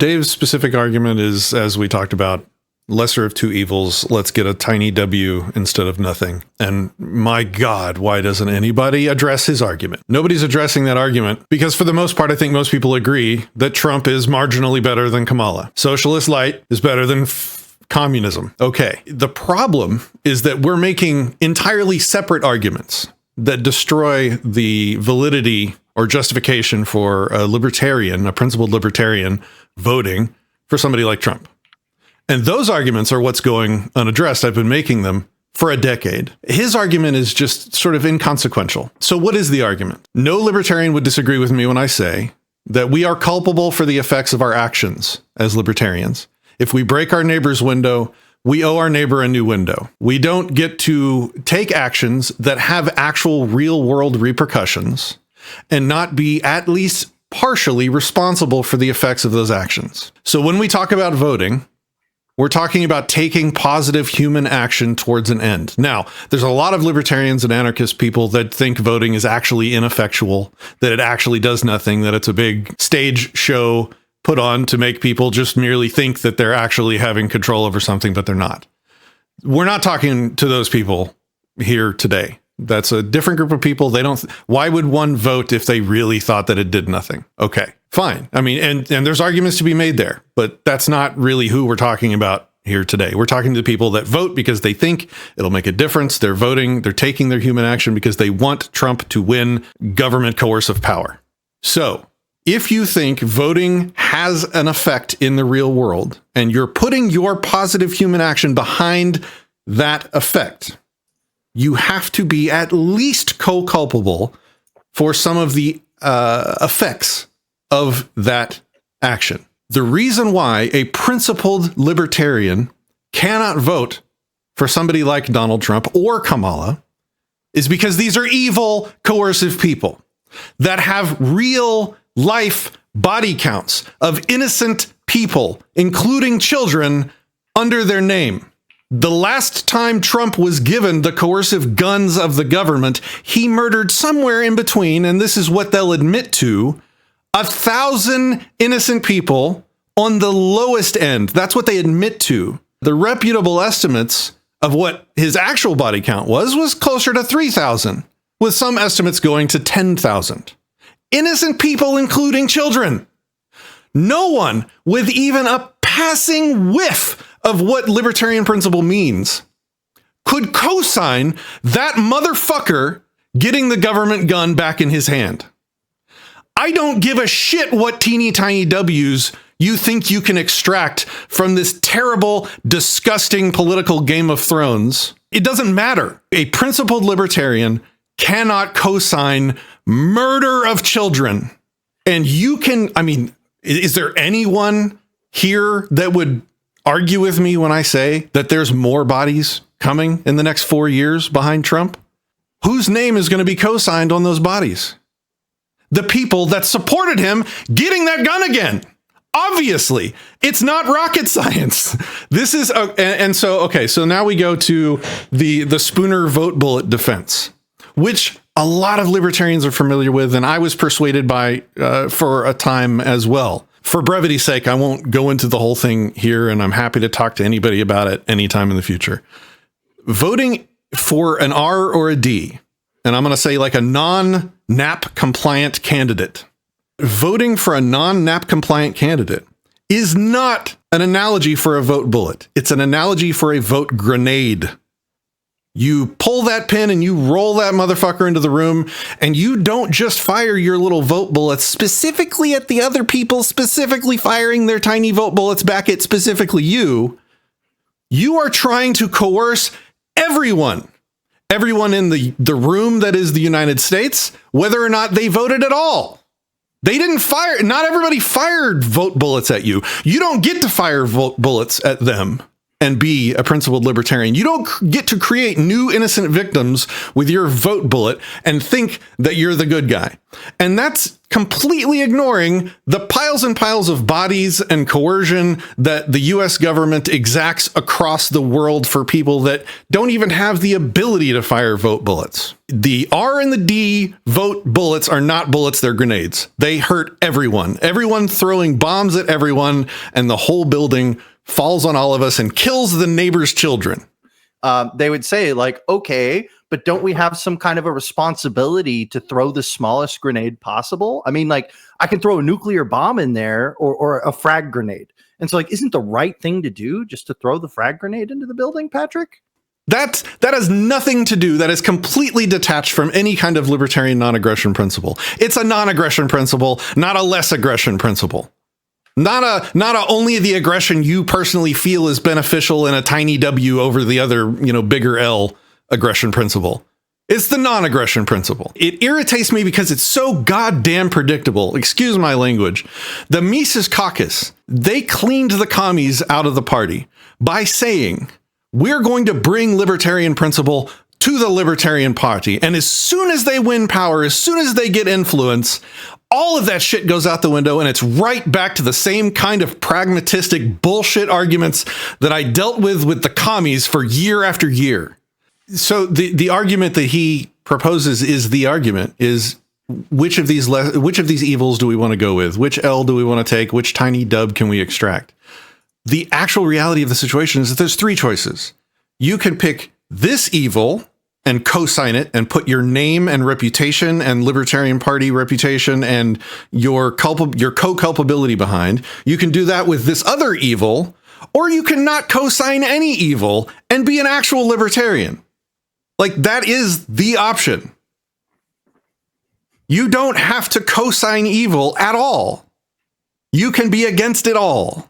Dave's specific argument is, as we talked about, lesser of two evils. Let's get a tiny W instead of nothing. And my God, why doesn't anybody address his argument? Nobody's addressing that argument because for the most part, I think most people agree that Trump is marginally better than Kamala. Socialist light is better than communism. Okay. The problem is that we're making entirely separate arguments that destroy the validity or justification for a libertarian, a principled libertarian, voting for somebody like Trump. And those arguments are what's going unaddressed. I've been making them for a decade. His argument is just sort of inconsequential. So what is the argument? No libertarian would disagree with me when I say that we are culpable for the effects of our actions as libertarians. If we break our neighbor's window, we owe our neighbor a new window. We don't get to take actions that have actual real world repercussions and not be at least partially responsible for the effects of those actions. So when we talk about voting, we're talking about taking positive human action towards an end. Now, there's a lot of libertarians and anarchist people that think voting is actually ineffectual, that it actually does nothing, that it's a big stage show put on to make people just merely think that they're actually having control over something, but they're not. We're not talking to those people here today. That's a different group of people. They don't. Why would one vote if they really thought that it did nothing? Okay, fine. I mean, and there's arguments to be made there, but that's not really who we're talking about here today. We're talking to people that vote because they think it'll make a difference. They're voting. They're taking their human action because they want Trump to win government coercive power. So if you think voting has an effect in the real world and you're putting your positive human action behind that effect, you have to be at least co-culpable for some of the effects of that action. The reason why a principled libertarian cannot vote for somebody like Donald Trump or Kamala is because these are evil, coercive people that have real life body counts of innocent people, including children, under their name. The last time Trump was given the coercive guns of the government, he murdered somewhere in between, and this is what they'll admit to, 1,000 innocent people on the lowest end. That's what they admit to. The reputable estimates of what his actual body count was closer to 3,000, with some estimates going to 10,000. Innocent people, including children. No one with even a passing whiff of what libertarian principle means could co-sign that motherfucker getting the government gun back in his hand. I don't give a shit what teeny tiny W's you think you can extract from this terrible, disgusting political Game of Thrones. It doesn't matter. A principled libertarian cannot co-sign murder of children. And you can, I mean, is there anyone here that would argue with me when I say that there's more bodies coming in the next 4 years behind Trump? Whose name is going to be co-signed on those bodies? The people that supported him getting that gun again. Obviously, it's not rocket science. This is, so now we go to the Spooner vote bullet defense, which a lot of libertarians are familiar with, and I was persuaded by for a time as well. For brevity's sake, I won't go into the whole thing here, and I'm happy to talk to anybody about it anytime in the future. Voting for an R or a D, and I'm going to say like a non-NAP compliant candidate. Voting for a non-NAP compliant candidate is not an analogy for a vote bullet. It's an analogy for a vote grenade. You pull that pin and you roll that motherfucker into the room, and you don't just fire your little vote bullets specifically at the other people, specifically firing their tiny vote bullets back at specifically you. You are trying to coerce everyone in the room that is the United States, whether or not they voted at all. They didn't fire. Not everybody fired vote bullets at you. You don't get to fire vote bullets at them. and be a principled libertarian. You don't get to create new innocent victims with your vote bullet and think that you're the good guy. And that's completely ignoring the piles and piles of bodies and coercion that the US government exacts across the world for people that don't even have the ability to fire vote bullets. The R and the D vote bullets are not bullets, they're grenades. They hurt everyone. Everyone throwing bombs at everyone, and the whole building falls on all of us and kills the neighbor's children. They would say, like, okay, but don't we have some kind of a responsibility to throw the smallest grenade possible? I mean, like, I can throw a nuclear bomb in there or a frag grenade. And so, like, isn't the right thing to do just to throw the frag grenade into the building, Patrick? That has nothing to do. That is completely detached from any kind of libertarian non-aggression principle. It's a non-aggression principle, not a less aggression principle. Not a only the aggression you personally feel is beneficial in a tiny W over the other, bigger L aggression principle. It's the non-aggression principle. It irritates me because it's so goddamn predictable. Excuse my language. The Mises Caucus, they cleaned the commies out of the party by saying, we're going to bring libertarian principle to the Libertarian Party. And as soon as they win power, as soon as they get influence, all of that shit goes out the window, and it's right back to the same kind of pragmatistic bullshit arguments that I dealt with the commies for year after year. So the argument that he proposes is which of these evils do we want to go with? Which L do we want to take? Which tiny dub can we extract? The actual reality of the situation is that there's three choices. You can pick this evil and co-sign it and put your name and reputation and Libertarian Party reputation and your co-culpability behind. You can do that with this other evil, or you can not co-sign any evil and be an actual libertarian. Like, that is the option. You don't have to co-sign evil at all. You can be against it all.